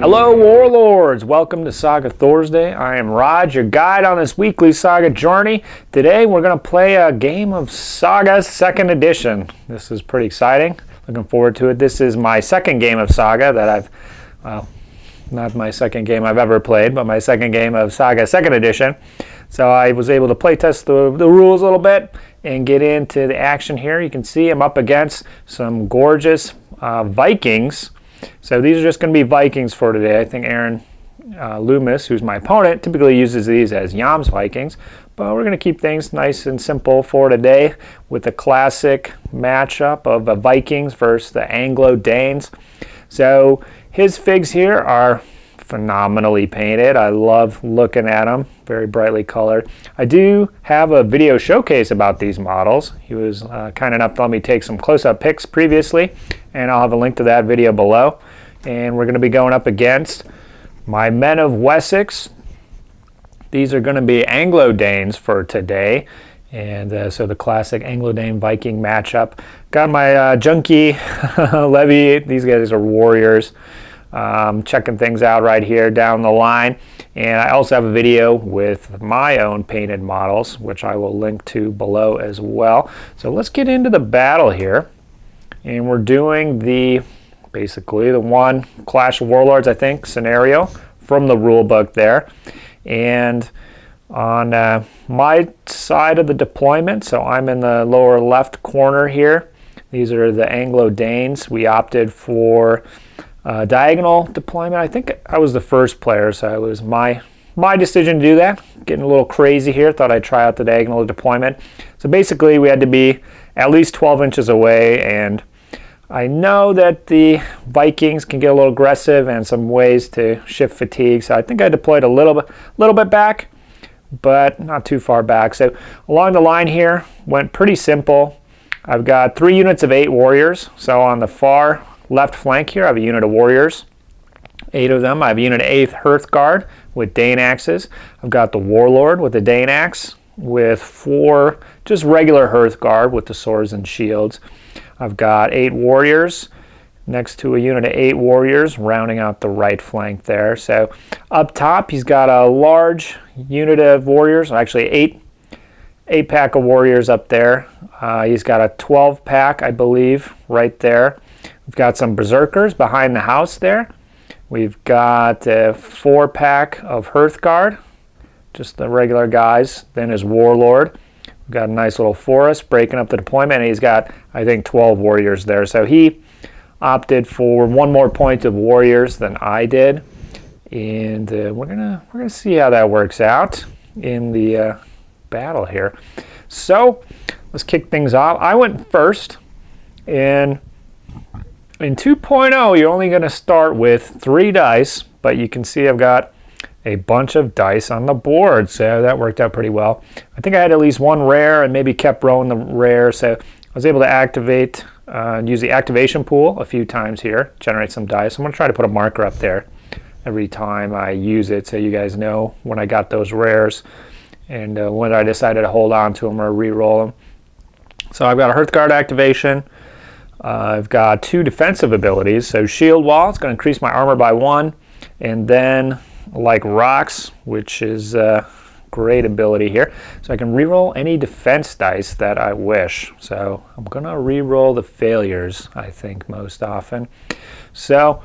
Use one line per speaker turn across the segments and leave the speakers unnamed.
Hello Warlords, welcome to Saga Thursday. I am Rodge, your guide on this weekly Saga journey. Today we're going to play a game of Saga 2nd Edition. This is pretty exciting, looking forward to it. This is my second game of Saga that not my second game I've ever played, but my second game of Saga 2nd Edition. So I was able to play test the rules a little bit and get into the action here. You can see I'm up against some gorgeous Vikings. So these are just going to be Vikings for today. I think Aaron Loomis, who's my opponent, typically uses these as Jomsvikings. But we're going to keep things nice and simple for today with the classic matchup of the Vikings versus the Anglo-Danes. So his figs here are phenomenally painted. I love looking at them, very brightly colored. I do have a video showcase about these models. He was kind enough to let me take some close-up pics previously, and I'll have a link to that video below. And we're going to be going up against my men of Wessex. These are going to be Anglo-Danes for today, and so the classic Anglo-Dane Viking matchup. Got my junkie Levy. These guys are warriors. Checking things out right here down the line, and I also have a video with my own painted models, which I will link to below as well. So let's get into the battle here, and we're doing basically the one Clash of Warlords, I think, scenario from the rule book there. And on my side of the deployment, so I'm in the lower left corner here. These are the Anglo-Danes. We opted for diagonal deployment. I think I was the first player, so it was my decision to do that. Getting a little crazy here. Thought I'd try out the diagonal deployment. So basically we had to be at least 12 inches away, and I know that the Vikings can get a little aggressive and some ways to shift fatigue, so I think I deployed a little bit back, but not too far back. So along the line here went pretty simple. I've got 3 units of 8 warriors. So on the far left flank here I have a unit of warriors, 8 of them. I have a unit of 8th Hearth Guard with Dane axes. I've got the Warlord with the Dane axe with 4 just regular Hearth Guard with the swords and shields. I've got 8 warriors next to a unit of 8 warriors rounding out the right flank there. So up top he's got a large unit of warriors, actually 8 pack of warriors up there. He's got a 12 pack, I believe, right there. We've got some berserkers behind the house there. We've got a 4 pack of Hearth Guard, just the regular guys. Then his Warlord. We've got a nice little forest breaking up the deployment, and he's got, I think, 12 warriors there. So he opted for 1 more point of warriors than I did, and we're gonna see how that works out in the battle here. So let's kick things off. I went first, and in 2.0, you're only going to start with 3 dice, but you can see I've got a bunch of dice on the board, so that worked out pretty well. I think I had at least 1 rare and maybe kept rolling the rare, so I was able to activate, use the activation pool a few times here, generate some dice. I'm going to try to put a marker up there every time I use it so you guys know when I got those rares and when I decided to hold on to them or re-roll them. So I've got a Hearth Guard activation. I've got 2 defensive abilities. So Shield Wall, it's going to increase my armor by 1. And then like Rocks, which is a great ability here. So I can reroll any defense dice that I wish. So I'm going to reroll the failures, I think, most often. So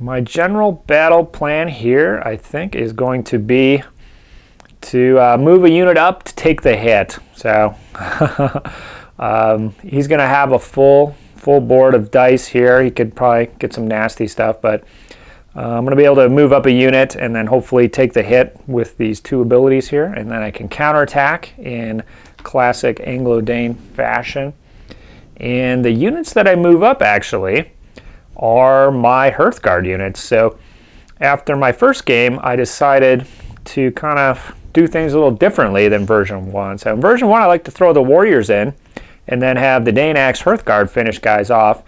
my general battle plan here, I think, is going to be to move a unit up to take the hit. So he's going to have a full board of dice here. He could probably get some nasty stuff, but I'm going to be able to move up a unit and then hopefully take the hit with these 2 abilities here, and then I can counterattack in classic Anglo-Dane fashion. And the units that I move up actually are my Hearth Guard units. So after my first game, I decided to kind of do things a little differently than version 1. So in version 1, I like to throw the warriors in and then have the Dane Axe Hearth Guard finish guys off.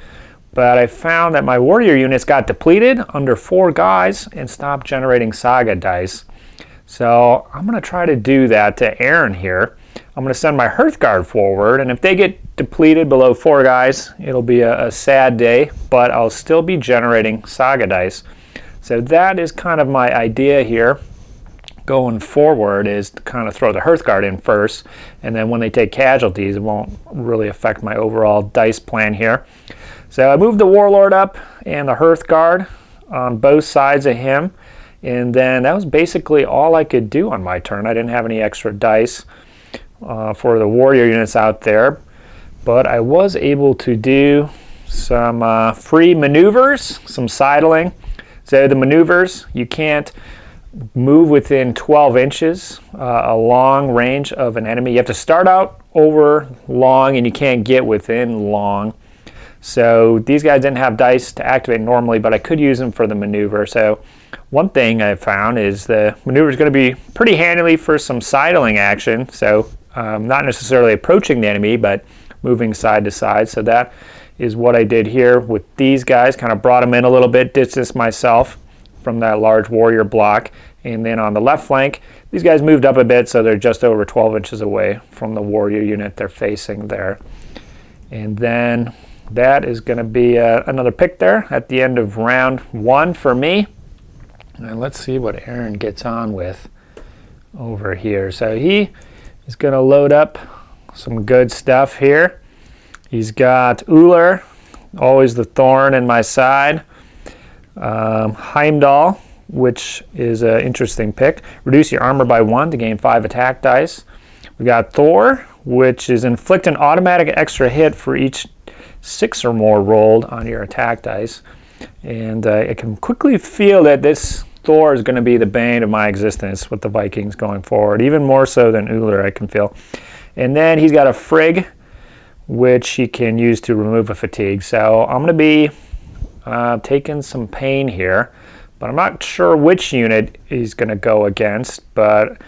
But I found that my warrior units got depleted under 4 guys and stopped generating Saga dice. So I'm going to try to do that to Aaron here. I'm going to send my Hearth Guard forward, and if they get depleted below 4 guys, it'll be a sad day, but I'll still be generating Saga dice. So that is kind of my idea here going forward, is to kind of throw the Hearthguard in first, and then when they take casualties, it won't really affect my overall dice plan here. So I moved the Warlord up and the Hearthguard on both sides of him, and then that was basically all I could do on my turn. I didn't have any extra dice for the warrior units out there, but I was able to do some free maneuvers, some sidling. So the maneuvers, you can't move within 12 inches a long range of an enemy. You have to start out over long, and you can't get within long. So these guys didn't have dice to activate normally, but I could use them for the maneuver. So one thing I found is the maneuver is going to be pretty handy for some sidling action. So not necessarily approaching the enemy, but moving side to side. So that is what I did here with these guys. Kind of brought them in a little bit, distanced myself from that large warrior block. And then on the left flank, these guys moved up a bit, so they're just over 12 inches away from the warrior unit they're facing there. And then that is going to be another pick there at the end of round 1 for me. And let's see what Aaron gets on with over here. So he is going to load up some good stuff here. He's got Uller, always the thorn in my side. Heimdall, which is an interesting pick. Reduce your armor by 1 to gain 5 attack dice. We got Thor, which is inflict an automatic extra hit for each 6 or more rolled on your attack dice. And I can quickly feel that this Thor is going to be the bane of my existence with the Vikings going forward, even more so than Uller, I can feel. And then he's got a Frigg, which he can use to remove a fatigue. So I'm going to be taking some pain here, but I'm not sure which unit he's going to go against, but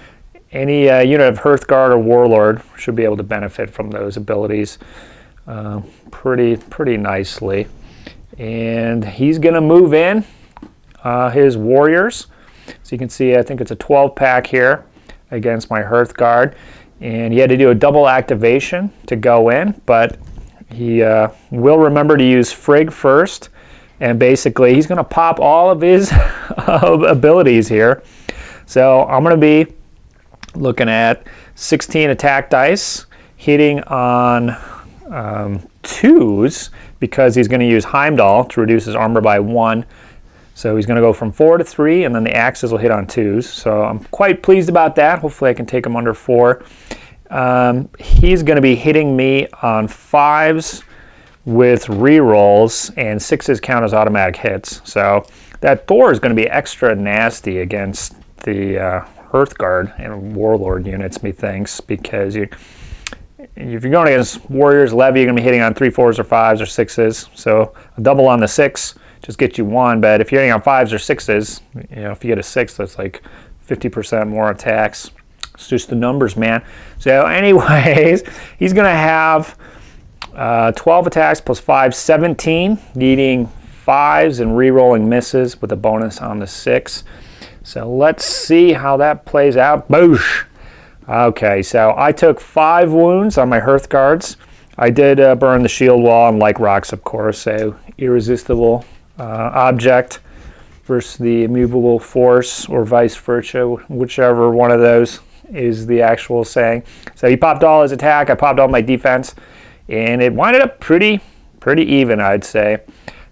any unit of Hearthguard or Warlord should be able to benefit from those abilities pretty nicely. And he's going to move in his warriors. So you can see, I think it's a 12 pack here against my Hearthguard. And he had to do a double activation to go in, but he will remember to use Frigg first. And basically, he's going to pop all of his abilities here. So I'm going to be looking at 16 attack dice, hitting on 2s, because he's going to use Heimdall to reduce his armor by 1. So he's going to go from 4 to 3, and then the axes will hit on 2s. So I'm quite pleased about that. Hopefully I can take him under 4. He's going to be hitting me on 5s with rerolls, and 6s count as automatic hits. So that Thor is going to be extra nasty against the Hearthguard and Warlord units, methinks, because if you're going against Warriors Levy, you're going to be hitting on 3, 4s, or 5s, or 6s. So a double on the 6 just gets you 1, but if you're hitting on 5s or 6s, if you get a 6, that's like 50% more attacks. It's just the numbers, man. So anyways, he's going to have 12 attacks plus 5, 17, needing 5s and re-rolling misses with a bonus on the 6. So let's see how that plays out. Boosh! Okay, so I took 5 wounds on my Hearthguards. I did burn the shield wall and like rocks, of course, so irresistible object versus the immovable force, or vice versa, whichever one of those is the actual saying. So he popped all his attack, I popped all my defense, and it winded up pretty even, I'd say.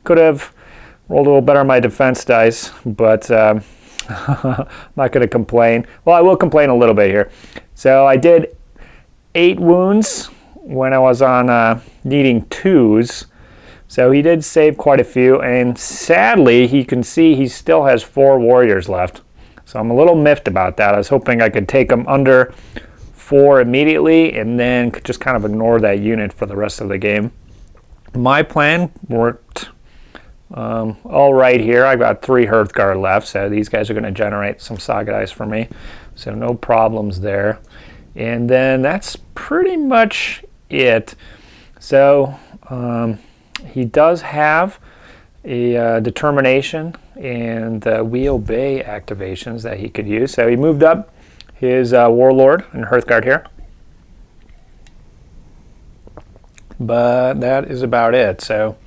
Could have rolled a little better on my defense dice, but I'm not going to complain. Well, I will complain a little bit here. So I did 8 wounds when I was on needing 2s. So he did save quite a few, and sadly, you can see he still has 4 warriors left. So I'm a little miffed about that. I was hoping I could take him under 4 immediately, and then could just kind of ignore that unit for the rest of the game. My plan worked all right here. I've got 3 Hearthguard left, so these guys are going to generate some Saga dice for me. So no problems there. And then that's pretty much it. So he does have a determination and we obey activations that he could use. So he moved up his Warlord and Hearthguard here. But that is about it. So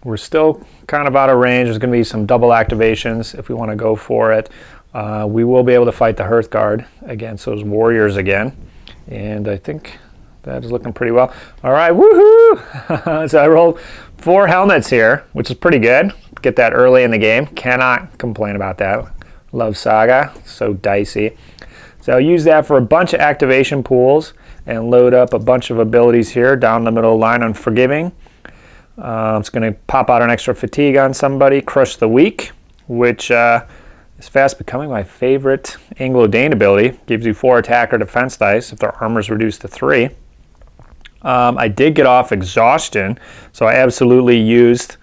we're still kind of out of range. There's going to be some double activations if we want to go for it. We will be able to fight the Hearthguard against those warriors again. And I think that is looking pretty well. All right, woohoo! So I rolled 4 helmets here, which is pretty good. Get that early in the game. Cannot complain about that. Love Saga, so dicey. So I'll use that for a bunch of activation pools and load up a bunch of abilities here down the middle line. Unforgiving. It's going to pop out an extra fatigue on somebody. Crush the Weak, which is fast becoming my favorite Anglo-Dane ability. Gives you 4 attack or defense dice if their armor is reduced to 3. I did get off exhaustion, so I absolutely used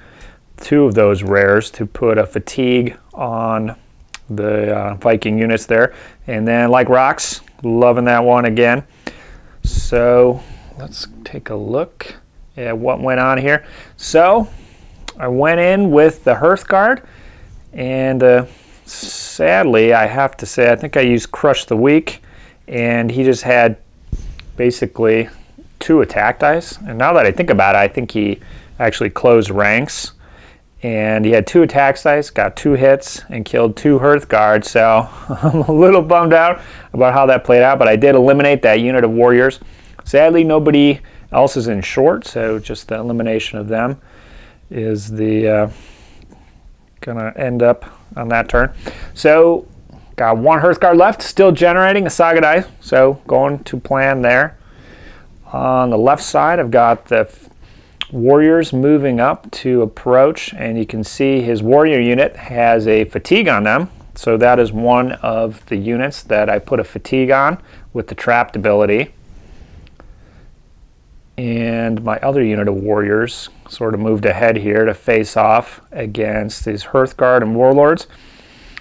2 of those rares to put a fatigue on the Viking units there. And then like rocks, loving that one again. So let's take a look at what went on here. So I went in with the Hearthguard, and sadly I have to say I think I used Crush the Weak, and he just had basically 2 attack dice. And now that I think about it, I think he actually closed ranks, and he had 2 attack dice, got 2 hits, and killed 2 Hearthguards. So I'm a little bummed out about how that played out, but I did eliminate that unit of warriors. Sadly, nobody else is in short, so just the elimination of them is the gonna end up on that turn. So got 1 Hearthguard left, still generating a Saga die, so going to plan there. On the left side, I've got the warriors moving up to approach, and you can see his warrior unit has a fatigue on them. So that is one of the units that I put a fatigue on with the trapped ability. And my other unit of warriors sort of moved ahead here to face off against these Hearthguard and warlords.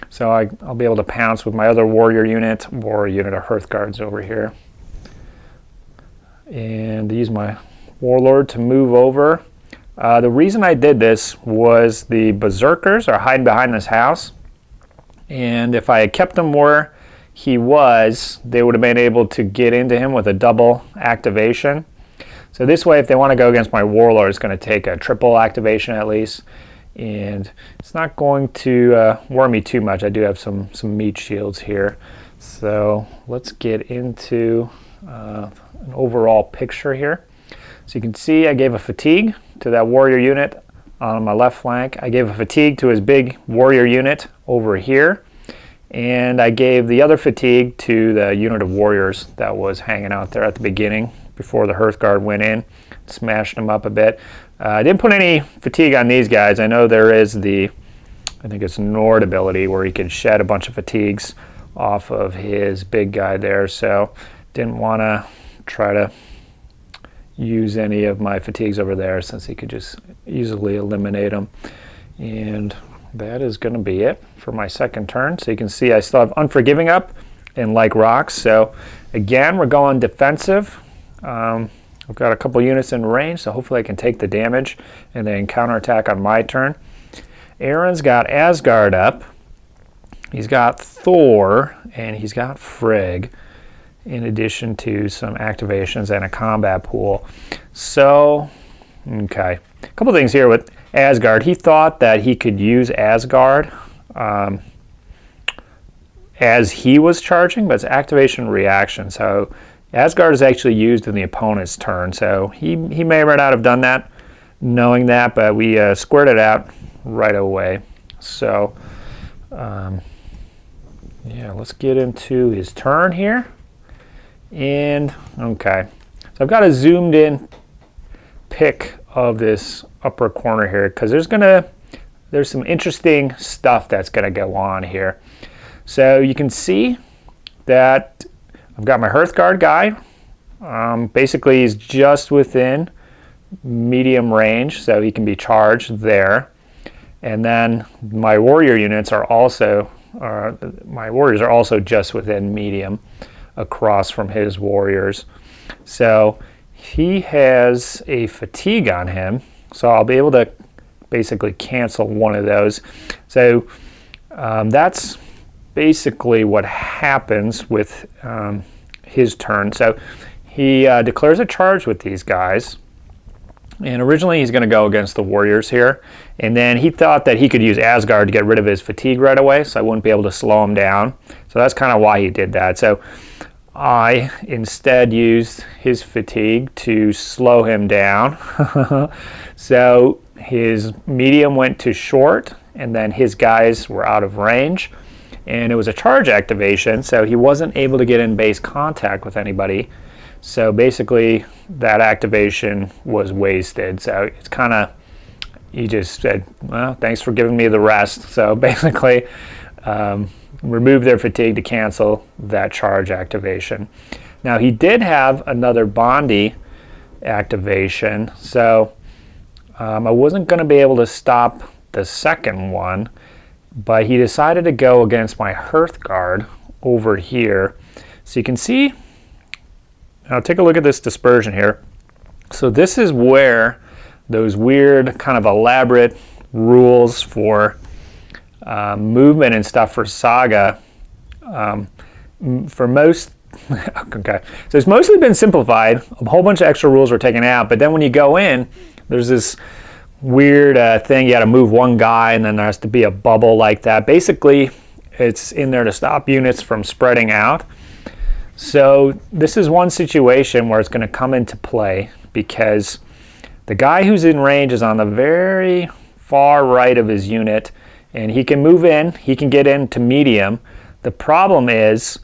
So I'll be able to pounce with my other warrior unit or a unit of Hearthguards over here. And use my warlord to move over. The reason I did this was the berserkers are hiding behind this house, and if I had kept him where he was, they would have been able to get into him with a double activation. So this way, if they want to go against my warlord, it's going to take a triple activation at least, and it's not going to worry me too much. I do have some meat shields here. So let's get into an overall picture here. So you can see I gave a fatigue to that warrior unit on my left flank. I gave a fatigue to his big warrior unit over here. And I gave the other fatigue to the unit of warriors that was hanging out there at the beginning before the Hearthguard went in. Smashed them up a bit. I didn't put any fatigue on these guys. I know there is the, I think it's Nord ability where he can shed a bunch of fatigues off of his big guy there. So didn't want to try to use any of my fatigues over there since he could just easily eliminate them. And that is going to be it for my second turn. So you can see I still have Unforgiving up and Like Rocks. So again, we're going defensive. I've got a couple units in range, so hopefully I can take the damage and then counterattack on my turn. Aaron's got Asgard up. He's got Thor, and he's got Frigg, in addition to some activations and a combat pool. So, okay. A couple things here with Asgard. He thought that he could use Asgard as he was charging, but it's activation reaction. So Asgard is actually used in the opponent's turn. So he may or may not have done that knowing that, but we squared it out right away. So, yeah, let's get into his turn here. And okay, so I've got a zoomed in pic of this upper corner here because there's some interesting stuff that's gonna go on here. So you can see that I've got my Hearthguard guy. Basically, he's just within medium range, so he can be charged there. And then my warrior units are also my warriors are also just within medium across from his warriors. So he has a fatigue on him, so I'll be able to basically cancel one of those. So that's basically what happens with his turn. So he declares a charge with these guys, And originally he's going to go against the warriors here. And then he thought that he could use Asgard to get rid of his fatigue right away, so I wouldn't be able to slow him down. So that's kind of why he did that. So I instead used his fatigue to slow him down. So his medium went to short, and then his guys were out of range. And it was a charge activation, so he wasn't able to get in base contact with anybody. So basically, that activation was wasted. So it's kind of, he just said, well, thanks for giving me the rest. So basically, remove their fatigue to cancel that charge activation. Now, he did have another Bondi activation, so I wasn't going to be able to stop the second one, but he decided to go against my Hearthguard over here. So you can see, now take a look at this dispersion here. So this is where those weird kind of elaborate rules for movement and stuff for Saga, for most, okay, so it's mostly been simplified. A whole bunch of extra rules were taken out, but then when you go in, there's this weird thing. You got to move one guy, and then there has to be a bubble like that. Basically, it's in there to stop units from spreading out. So this is one situation where it's going to come into play because the guy who's in range is on the very far right of his unit, and he can move in, he can get into medium. The problem is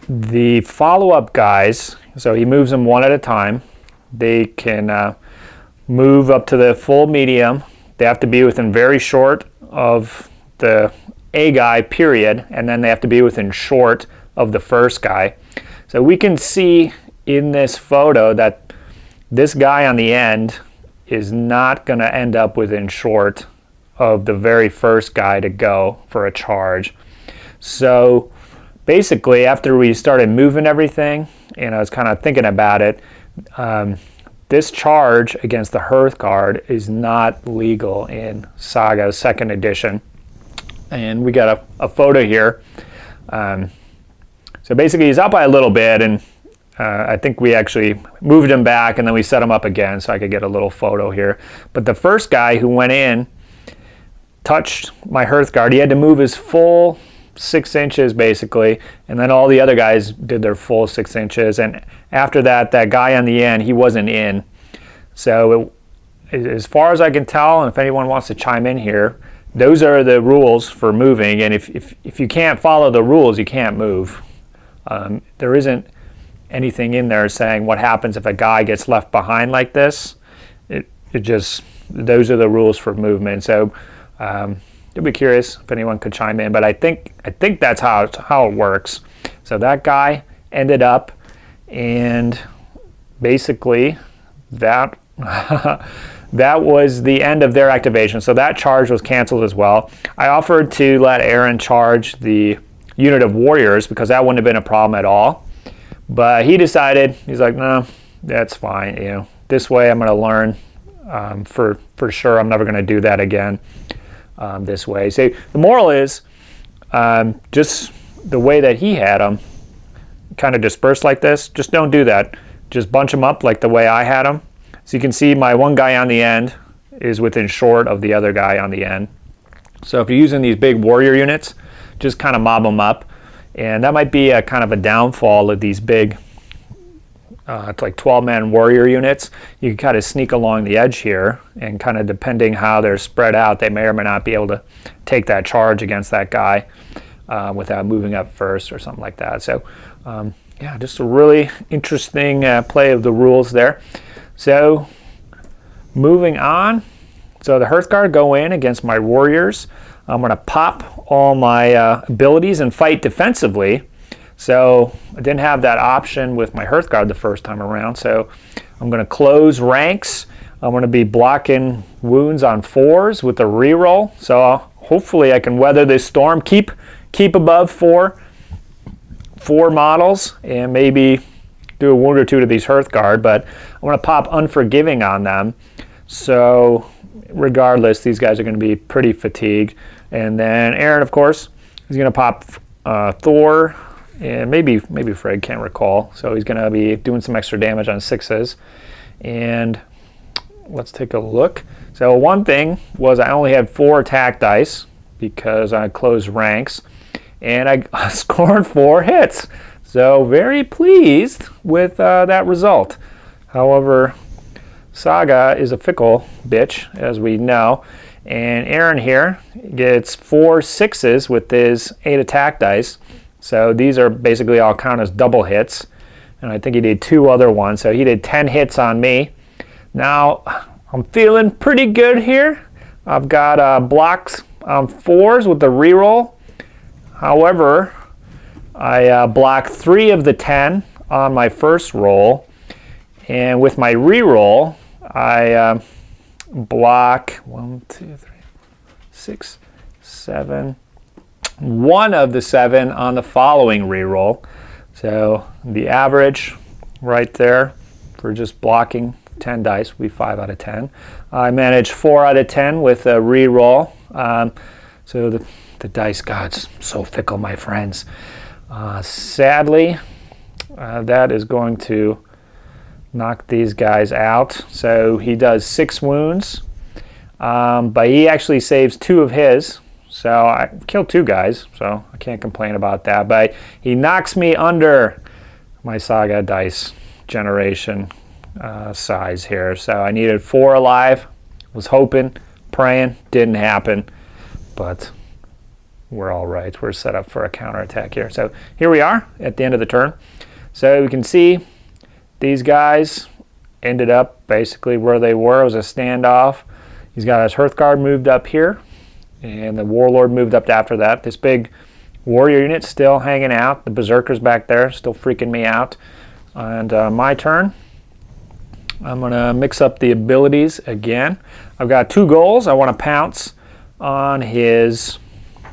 the follow-up guys, so he moves them one at a time. They can move up to the full medium. They have to be within very short of the A guy, period, and then they have to be within short of the first guy. So we can see in this photo that this guy on the end is not going to end up within short of the very first guy to go for a charge. So basically, after we started moving everything, and I was kind of thinking about it, this charge against the Hearthguard is not legal in Saga 2nd edition. And we got a photo here. So basically, he's up by a little bit, and I think we actually moved him back, and then we set him up again so I could get a little photo here. But the first guy who went in touched my Hearthguard. He had to move his full 6 inches, basically, and then all the other guys did their full 6 inches. And after that, that guy on the end, he wasn't in. So as far as I can tell, and if anyone wants to chime in here, those are the rules for moving. And if you can't follow the rules, you can't move. There isn't anything in there saying what happens if a guy gets left behind like this. It just, those are the rules for movement. So I'd be curious if anyone could chime in, but I think that's how it works. So that guy ended up, and basically that that was the end of their activation. So that charge was canceled as well. I offered to let Aaron charge the unit of warriors because that wouldn't have been a problem at all, but he decided, he's like, no, that's fine. You know, this way I'm going to learn for sure. I'm never going to do that again this way. So the moral is just the way that he had them kind of dispersed like this. Just don't do that. Just bunch them up like the way I had them. So you can see my one guy on the end is within short of the other guy on the end. So if you're using these big warrior units, just kind of mob them up. And that might be a kind of a downfall of these big, it's like 12-man warrior units. You can kind of sneak along the edge here, and kind of depending how they're spread out, they may or may not be able to take that charge against that guy without moving up first or something like that. So yeah, just a really interesting play of the rules there. So moving on, so the Hearthguard go in against my warriors. I'm going to pop all my abilities and fight defensively. So I didn't have that option with my Hearthguard the first time around. So I'm going to close ranks. I'm going to be blocking wounds on 4s with a reroll. So hopefully I can weather this storm. Keep above four models, and maybe do a wound or two to these Hearthguard. But I'm going to pop Unforgiving on them. So regardless, these guys are going to be pretty fatigued. And then Aaron, of course, is going to pop Thor, and maybe Fred, can't recall. So he's going to be doing some extra damage on 6s. And let's take a look. So one thing was I only had 4 attack dice because I closed ranks, and I scored 4 hits. So very pleased with that result. However, Saga is a fickle bitch, as we know, and Aaron here gets 4 6s with his 8 attack dice. So these are basically all count as double hits, and I think he did 2 other ones. So he did 10 hits on me. Now I'm feeling pretty good here. I've got blocks on 4s with the reroll. However, I blocked 3 of the 10 on my first roll, and with my reroll, I block 1, 2, 3, 6, 7, 1 of the 7 on the following reroll. So the average right there for just blocking 10 dice would be 5 out of 10. I managed 4 out of 10 with a reroll. So the dice gods, so fickle, my friends. Sadly, that is going to knock these guys out. So he does 6 wounds, but he actually saves 2 of his. So I killed 2 guys, so I can't complain about that. But he knocks me under my Saga dice generation size here. So I needed 4 alive. Was hoping, praying, didn't happen, but we're all right. We're set up for a counterattack here. So here we are at the end of the turn. So we can see these guys ended up basically where they were. It was a standoff. He's got his Hearthguard moved up here, and the Warlord moved up after that. This big warrior unit still hanging out. The Berserkers back there still freaking me out. And my turn. I'm going to mix up the abilities again. I've got 2 goals. I want to pounce on his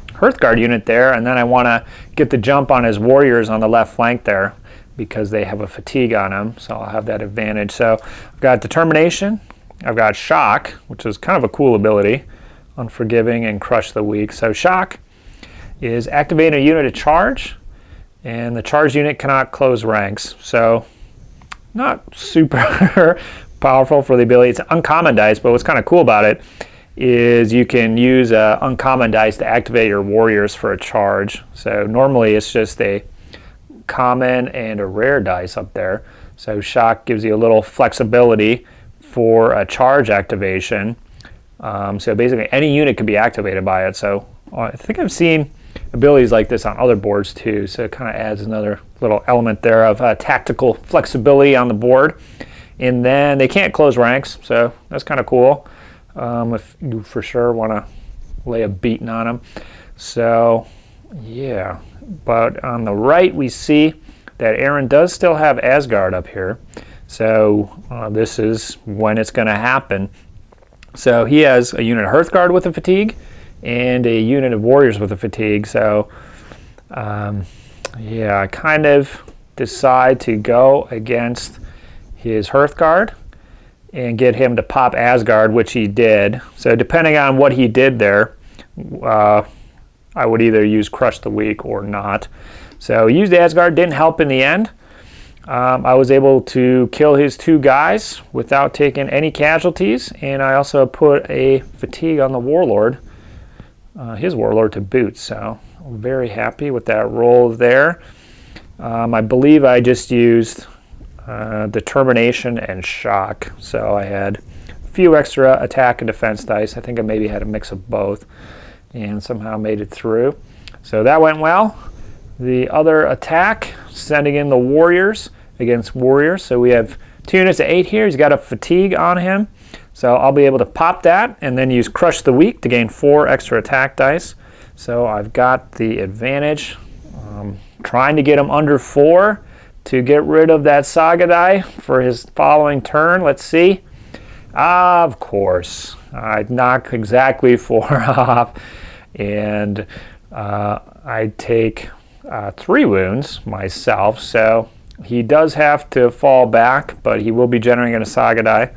Hearthguard unit there, and then I want to get the jump on his warriors on the left flank there because they have a fatigue on them, so I'll have that advantage. So I've got Determination. I've got Shock, which is kind of a cool ability. Unforgiving and Crush the Weak. So Shock is activate a unit to charge, and the charged unit cannot close ranks. So not super powerful for the ability. It's uncommon dice, but what's kind of cool about it is you can use uncommon dice to activate your warriors for a charge. So normally it's just a common and a rare dice up there. So Shock gives you a little flexibility for a charge activation. So basically any unit can be activated by it. So I think I've seen abilities like this on other boards too. So it kind of adds another little element there of tactical flexibility on the board. And then they can't close ranks, so that's kind of cool. If you for sure want to lay a beating on them. So yeah, but on the right we see that Aaron does still have Asgard up here. So this is when it's going to happen. So he has a unit of Hearthguard with a fatigue and a unit of warriors with a fatigue. So yeah, I kind of decide to go against his Hearthguard and get him to pop Asgard, which he did. So depending on what he did there, I would either use Crush the Weak or not. So he used Asgard, didn't help in the end. I was able to kill his 2 guys without taking any casualties, and I also put a fatigue on the Warlord, his Warlord to boot. So I'm very happy with that roll there. I believe I just used Determination and Shock. So I had a few extra attack and defense dice. I think I maybe had a mix of both and somehow made it through. So that went well. The other attack, sending in the warriors against warriors. So we have 2 units of 8 here. He's got a fatigue on him. So I'll be able to pop that and then use Crush the Weak to gain 4 extra attack dice. So I've got the advantage. Trying to get him under 4 to get rid of that Saga die for his following turn. Let's see. Of course, I'd knock exactly 4 off, and I take 3 wounds myself. So he does have to fall back, but he will be generating a Saga die,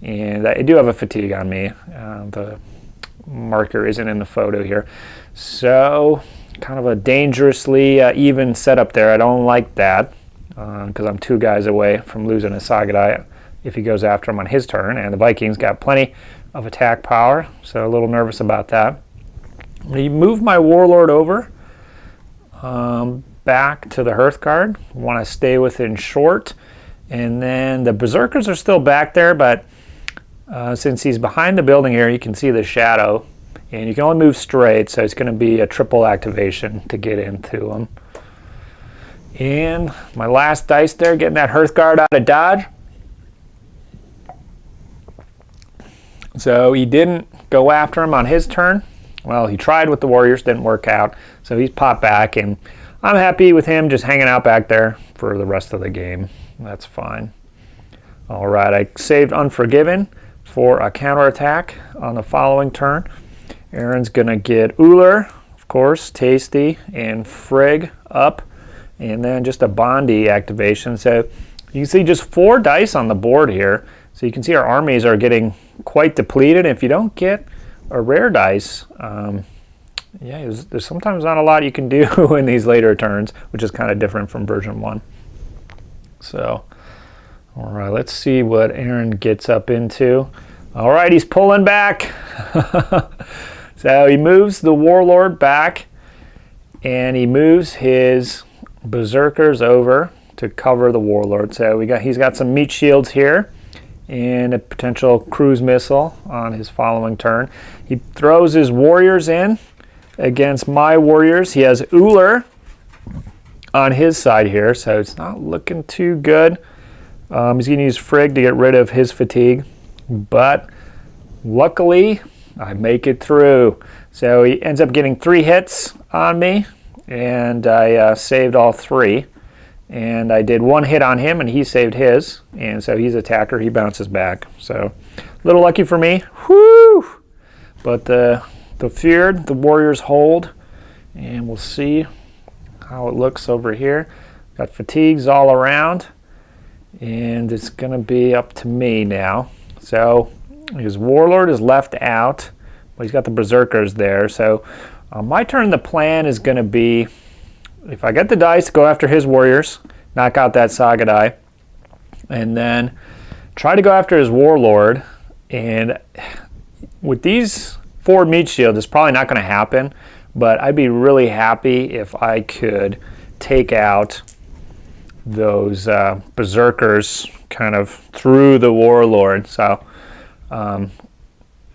and I do have a fatigue on me. The marker isn't in the photo here, so kind of a dangerously even setup there. I don't like that because I'm 2 guys away from losing a Saga die. if he goes after him on his turn, and the Vikings got plenty of attack power, so a little nervous about that. I'm going to move my Warlord over back to the Hearthguard. Want to stay within short, and then the Berserkers are still back there, but since he's behind the building here, you can see the shadow, and you can only move straight, so it's going to be a triple activation to get into him. And my last dice there, getting that Hearthguard out of dodge. So he didn't go after him on his turn. Well, he tried with the Warriors, didn't work out, so he's popped back, and I'm happy with him just hanging out back there for the rest of the game. That's fine. All right, I saved Unforgiven for a counterattack on the following turn. Aaron's going to get Uller, of course, Tasty, and Frigg up, and then just a Bondi activation. So you can see just 4 dice on the board here. So you can see our armies are getting quite depleted. If you don't get a rare dice, yeah, there's sometimes not a lot you can do in these later turns, which is kind of different from version 1. So, all right, let's see what Aaron gets up into. All right, he's pulling back. So he moves the Warlord back, and he moves his Berserkers over to cover the Warlord. So he's got some meat shields here and a potential cruise missile on his following turn. He throws his Warriors in against my Warriors. He has Uller on his side here, so it's not looking too good. He's going to use Frigg to get rid of his fatigue, but luckily I make it through. So he ends up getting 3 hits on me, and I saved all 3. And I did 1 hit on him, and he saved his. And so he's attacker. He bounces back. So a little lucky for me. Whoo! But the Feared, the Warriors hold. And we'll see how it looks over here. Got fatigues all around. And it's going to be up to me now. So his Warlord is left out. But he's got the Berserkers there. So on my turn, the plan is going to be, if I get the dice, go after his Warriors, knock out that Saga die, and then try to go after his Warlord. And with these 4 meat shields, it's probably not going to happen, but I'd be really happy if I could take out those Berserkers kind of through the Warlord. So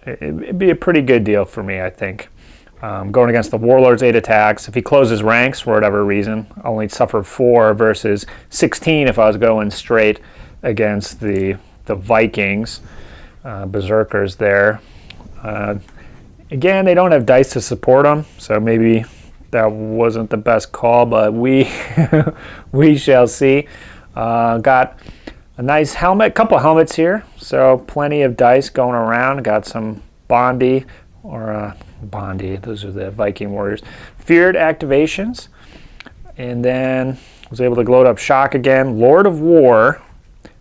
it'd be a pretty good deal for me, I think. Going against the Warlord's 8 attacks. If he closes ranks for whatever reason, I only suffer 4 versus 16 if I was going straight against the Vikings. Berserkers there. Again, they don't have dice to support them, so maybe that wasn't the best call, but we shall see. Got a nice helmet, couple helmets here, so plenty of dice going around. Got some Bondi, those are the Viking Warriors. Feared activations, and then was able to load up Shock again. Lord of War,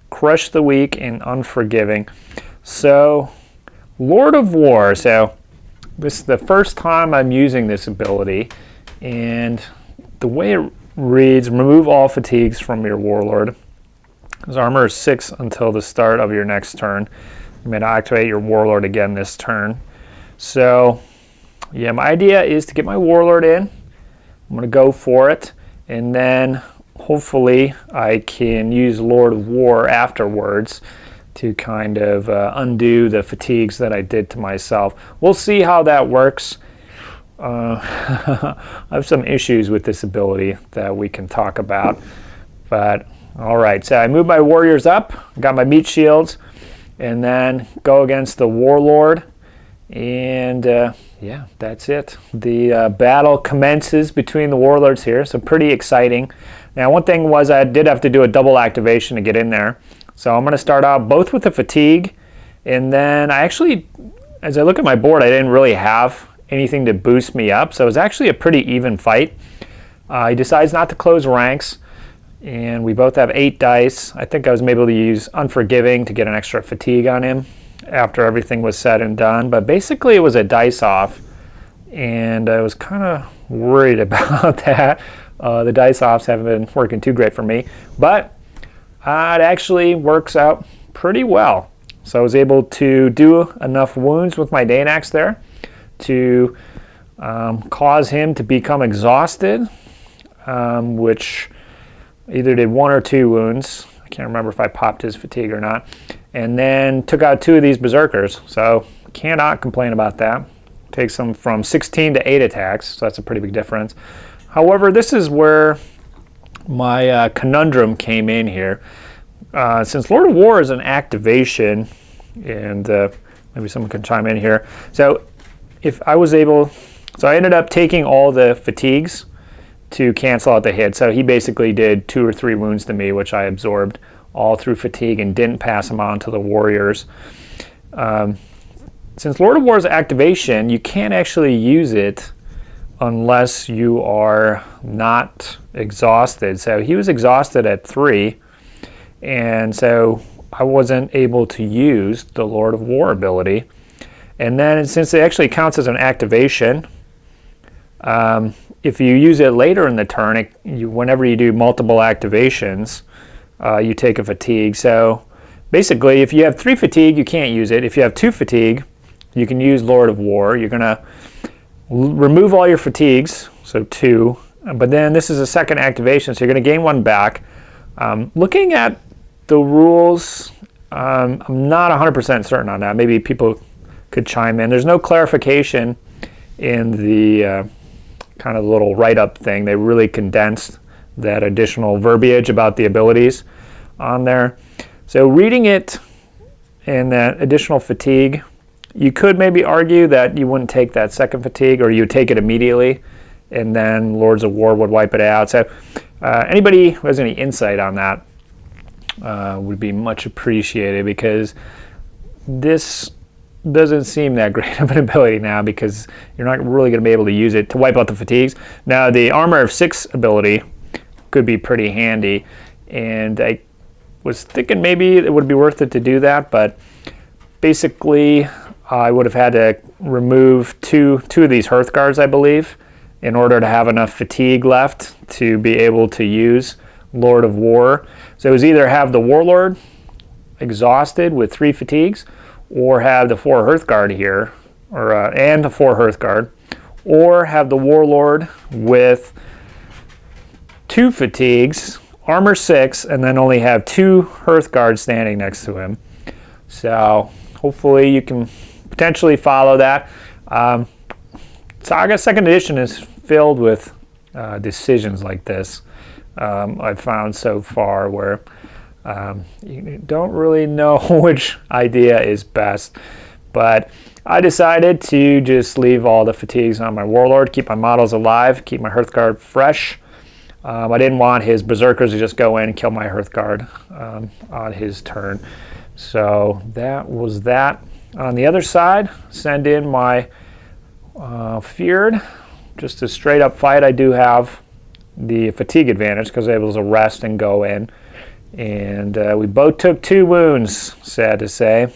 Crush the Weak, and Unforgiving. So, Lord of War, so this is the first time I'm using this ability, and the way it reads, remove all fatigues from your Warlord. His armor is 6 until the start of your next turn. You may activate your Warlord again this turn. So, yeah, my idea is to get my Warlord in. I'm going to go for it, and then hopefully I can use Lord of War afterwards to kind of undo the fatigues that I did to myself. We'll see how that works. I have some issues with this ability that we can talk about. But, all right, so I moved my Warriors up, got my meat shields, and then go against the Warlord. And yeah, that's it. The battle commences between the Warlords here, so pretty exciting. Now, one thing was I did have to do a double activation to get in there. So I'm going to start out both with the fatigue, and then I actually, as I look at my board, I didn't really have anything to boost me up, so it was actually a pretty even fight. He decides not to close ranks, and we both have 8 dice. I think I was able to use Unforgiving to get an extra fatigue on him after everything was said and done, but basically it was a dice off, and I was kind of worried about that. The dice offs haven't been working too great for me, but it actually works out pretty well. So I was able to do enough wounds with my Dane axe there to cause him to become exhausted, which either did 1 or 2 wounds. I can't remember if I popped his fatigue or not. And then took out 2 of these berserkers. So cannot complain about that. Takes them from 16 to 8 attacks, so that's a pretty big difference. However, this is where my conundrum came in here. Since Lord of War is an activation, and maybe someone can chime in here. So if I was able, so I ended up taking all the fatigues to cancel out the hit. So he basically did 2 or 3 wounds to me, which I absorbed all through fatigue and didn't pass them on to the warriors. Since Lord of War's activation, you can't actually use it unless you are not exhausted. So he was exhausted at 3, and so I wasn't able to use the Lord of War ability. And then since it actually counts as an activation, if you use it later in the turn, whenever you do multiple activations, you take a fatigue. So basically, if you have 3 fatigue, you can't use it. If you have 2 fatigue, you can use Lord of War. You're going to remove all your fatigues, so 2. But then this is a second activation, so you're going to gain 1 back. Looking at the rules, I'm not 100% certain on that. Maybe people could chime in. There's no clarification in the kind of little write-up thing. They really condensed that additional verbiage about the abilities on there. So reading it in that additional fatigue, you could maybe argue that you wouldn't take that second fatigue, or you would take it immediately, and then Lords of War would wipe it out. So anybody who has any insight on that would be much appreciated, because this doesn't seem that great of an ability now, because you're not really going to be able to use it to wipe out the fatigues. Now, the Armor of 6 ability could be pretty handy, and I was thinking maybe it would be worth it to do that, but basically I would have had to remove two of these Hearthguards, I believe, in order to have enough fatigue left to be able to use Lord of War. So it was either have the Warlord exhausted with 3 fatigues, or have the 4 Hearthguard here, and the 4 Hearthguard, or have the Warlord with 2 fatigues, armor 6, and then only have 2 Hearthguards standing next to him. So hopefully you can potentially follow that. Saga 2nd Edition is filled with decisions like this. I've found so far where you don't really know which idea is best, but I decided to just leave all the fatigues on my Warlord, keep my models alive, keep my Hearthguard fresh. I didn't want his Berserkers to just go in and kill my Hearthguard on his turn. So that was that. On the other side, send in my Feared. Just a straight up fight. I do have the fatigue advantage because I was able to rest and go in. And we both took 2 wounds, sad to say.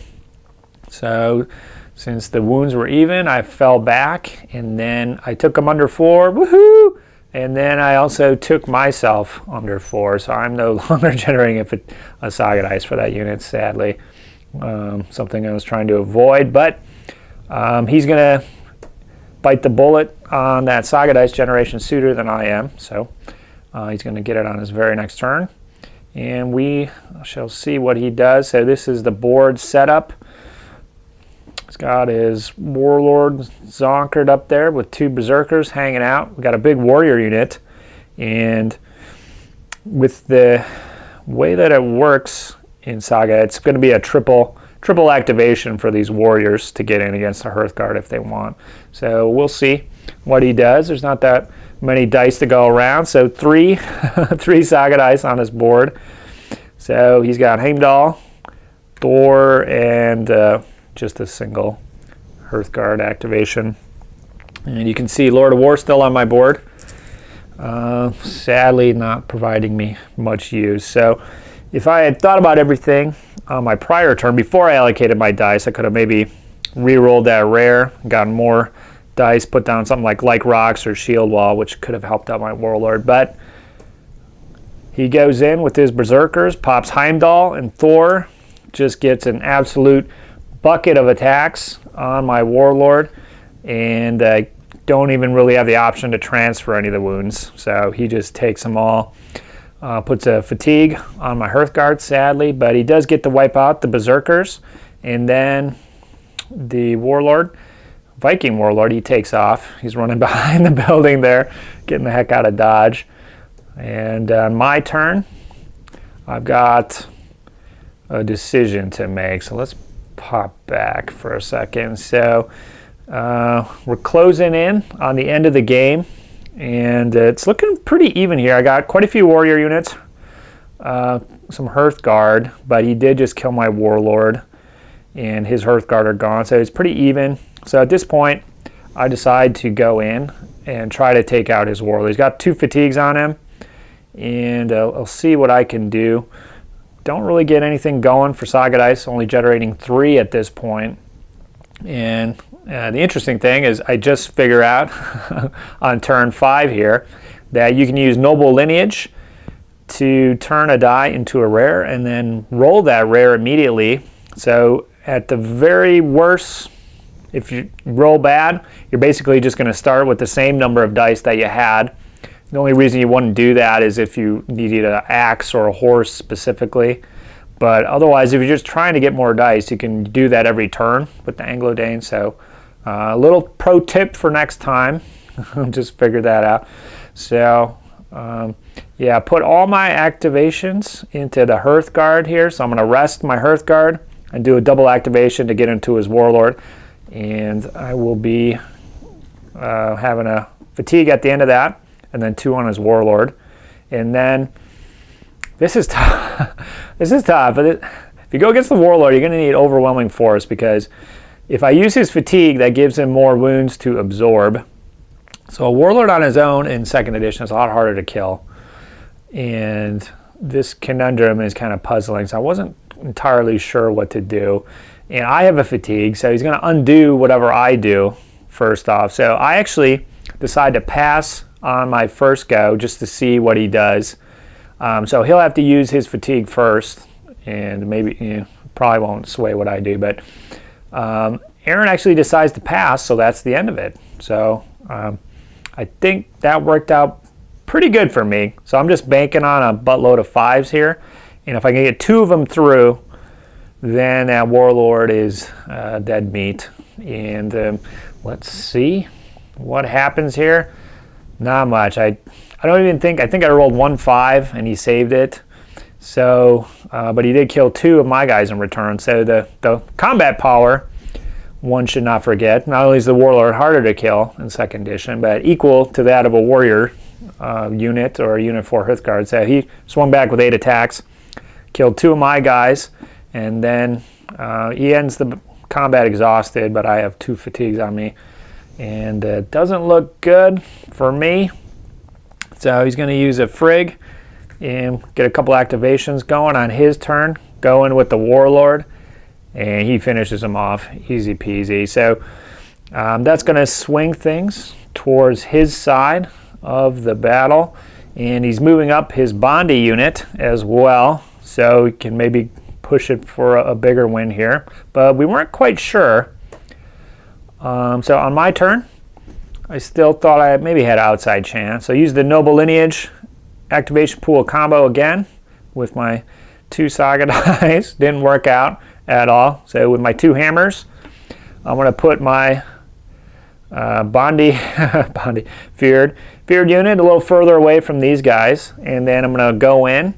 So since the wounds were even, I fell back, and then I took them under 4. Woohoo! And then I also took myself under 4, so I'm no longer generating a Saga dice for that unit, sadly. Something I was trying to avoid, but he's going to bite the bullet on that Saga dice generation sooner than I am, so he's going to get it on his very next turn. And we shall see what he does. So this is the board setup. He's got his Warlord zonkered up there with 2 Berserkers hanging out. We've got a big warrior unit. And with the way that it works in Saga, it's going to be a triple activation for these warriors to get in against the Hearthguard if they want. So we'll see what he does. There's not that many dice to go around, so 3 Saga dice on his board. So he's got Heimdall, Thor, and just a single Hearthguard activation. And you can see Lord of War still on my board. Sadly not providing me much use. So if I had thought about everything on my prior turn, before I allocated my dice, I could have maybe re-rolled that rare, gotten more dice, put down something like Rocks or Shield Wall, which could have helped out my Warlord. But he goes in with his Berserkers, pops Heimdall and Thor just gets an absolute bucket of attacks on my warlord, and I don't even really have the option to transfer any of the wounds. So he just takes them all. Puts a fatigue on my Hearthguard, sadly, but he does get to wipe out the Berserkers. And then the Warlord, Viking Warlord, he takes off. He's running behind the building there, getting the heck out of Dodge. And on my turn, I've got a decision to make. So let's pop back for a second. So we're closing in on the end of the game. And it's looking pretty even here. I got quite a few warrior units, some Hearthguard, but he did just kill my warlord, and his Hearthguard are gone, so it's pretty even. So at this point, I decide to go in and try to take out his warlord. He's got 2 fatigues on him, and I'll see what I can do. Don't really get anything going for Saga Dice, only generating 3 at this point. And the interesting thing is I just figure out on turn 5 here that you can use Noble Lineage to turn a die into a rare and then roll that rare immediately. So at the very worst, if you roll bad, you're basically just going to start with the same number of dice that you had. The only reason you wouldn't do that is if you needed an axe or a horse specifically. But otherwise, if you're just trying to get more dice, you can do that every turn with the Anglo-Danes. So a little pro tip for next time. Just figured that out. So yeah, put all my activations into the Hearthguard here. So I'm going to rest my Hearthguard and do a double activation to get into his Warlord. And I will be having a fatigue at the end of that, and then 2 on his Warlord. And then this is tough. This is tough. But if you go against the Warlord, you're going to need overwhelming force, because if I use his fatigue, that gives him more wounds to absorb. So a Warlord on his own in 2nd edition is a lot harder to kill. And this conundrum is kind of puzzling, so I wasn't entirely sure what to do. And I have a fatigue, so he's going to undo whatever I do first off. So I actually decide to pass on my first go just to see what he does. So he'll have to use his fatigue first, and maybe probably won't sway what I do. But Aaron actually decides to pass, so that's the end of it. So I think that worked out pretty good for me. So I'm just banking on a buttload of 5s here, and if I can get 2 of them through, then that Warlord is dead meat. And let's see what happens here. Not much. I don't even think, I think I rolled 1 5 and he saved it. So, but he did kill 2 of my guys in return. So the combat power, one should not forget, not only is the Warlord harder to kill in 2nd edition, but equal to that of a warrior unit or a unit for Hearthguard. So he swung back with 8 attacks, killed 2 of my guys, and then he ends the combat exhausted, but I have 2 fatigues on me. And it doesn't look good for me. So he's going to use a Frig and get a couple activations going on his turn, going with the Warlord, and he finishes him off easy peasy. So that's going to swing things towards his side of the battle, and he's moving up his Bondi unit as well, so he can maybe push it for a bigger win here, but we weren't quite sure. So on my turn, I still thought I maybe had outside chance. So I used the Noble Lineage activation pool combo again with my 2 Saga dice. Didn't work out at all. So with my 2 hammers, I'm going to put my Bondi feared unit a little further away from these guys, and then I'm going to go in,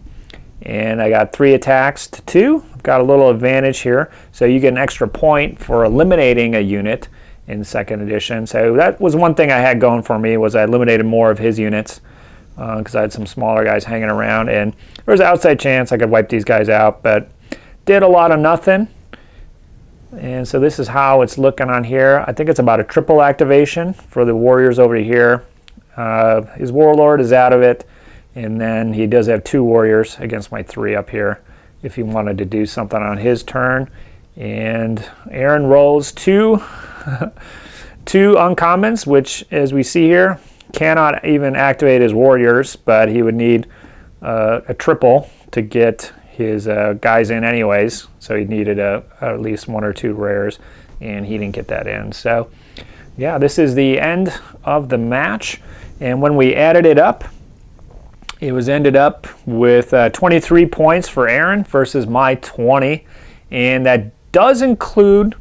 and I got 3 attacks to 2. I've got a little advantage here, so you get an extra point for eliminating a unit in 2nd edition. So that was one thing I had going for me, was I eliminated more of his units because I had some smaller guys hanging around, and there was an outside chance I could wipe these guys out, but did a lot of nothing. And so this is how it's looking on here. I think it's about a triple activation for the warriors over here. His Warlord is out of it, and then he does have 2 warriors against my 3 up here if he wanted to do something on his turn. And Aaron rolls 2 uncommons, which, as we see here, cannot even activate his warriors, but he would need a triple to get his guys in anyways, so he needed at least 1 or 2 rares, and he didn't get that in. So yeah, this is the end of the match, and when we added it up, it was ended up with 23 points for Aaron versus my 20, and that does include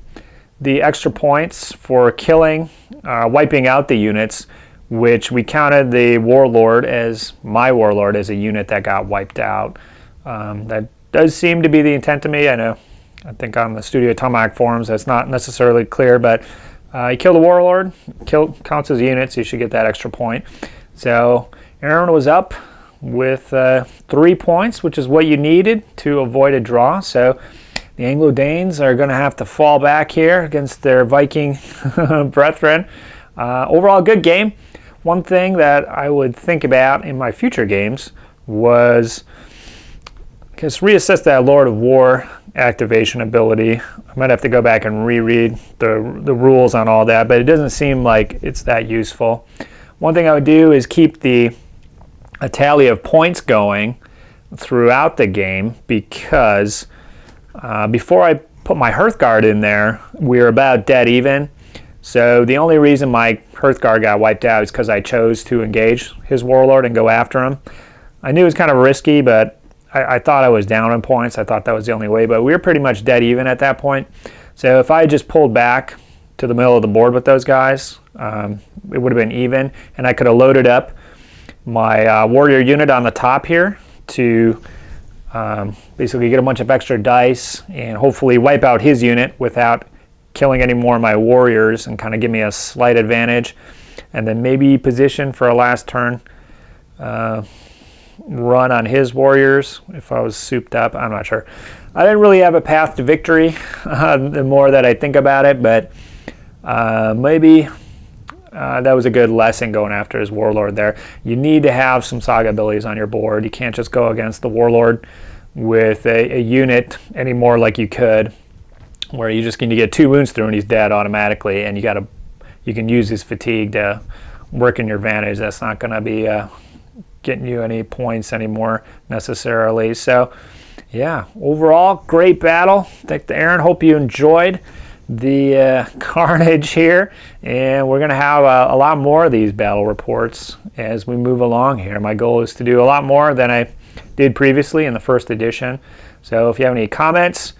the extra points for killing, wiping out the units, which we counted the Warlord as my Warlord as a unit that got wiped out. That does seem to be the intent to me. I think on the Studio Tomahawk forums that's not necessarily clear, but you kill the Warlord, counts as units, you should get that extra point. So Aaron was up with 3 points, which is what you needed to avoid a draw. So the Anglo-Danes are going to have to fall back here against their Viking brethren. Overall, good game. One thing that I would think about in my future games was just reassess that Lord of War activation ability. I might have to go back and reread the rules on all that, but it doesn't seem like it's that useful. One thing I would do is keep a tally of points going throughout the game, because before I put my Hearthguard in there, we were about dead even. So the only reason my Hearthguard got wiped out is because I chose to engage his Warlord and go after him. I knew it was kind of risky, but I thought I was down in points. I thought that was the only way, but we were pretty much dead even at that point. So if I just pulled back to the middle of the board with those guys, it would have been even, and I could have loaded up my warrior unit on the top here to basically get a bunch of extra dice and hopefully wipe out his unit without killing any more of my warriors, and kind of give me a slight advantage, and then maybe position for a last turn run on his warriors if I was souped up. I'm not sure. I didn't really have a path to victory the more that I think about it, but maybe that was a good lesson going after his Warlord there. You need to have some Saga abilities on your board. You can't just go against the Warlord with a unit anymore like you could, where you just going to get 2 wounds through and he's dead automatically, and you can use his fatigue to work in your advantage. That's not going to be getting you any points anymore necessarily. So yeah, overall great battle. Thank you, Aaron. Hope you enjoyed the carnage here, and we're going to have a lot more of these battle reports as we move along here. My goal is to do a lot more than I did previously in the first edition. So if you have any comments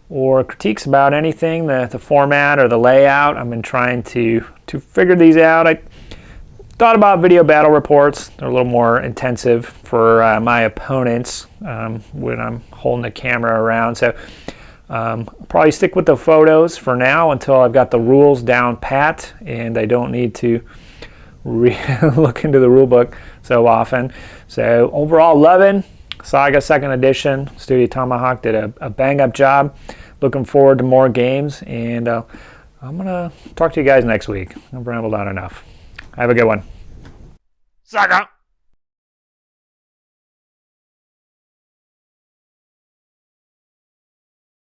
or critiques about anything, the format or the layout, I've been trying to figure these out. I thought about video battle reports. They're a little more intensive for my opponents when I'm holding the camera around. So probably stick with the photos for now until I've got the rules down pat and I don't need to look into the rule book so often. So overall, loving Saga 2nd Edition. Studio Tomahawk did a bang-up job. Looking forward to more games, and I'm going to talk to you guys next week. I've rambled on enough. Have a good one. Saga!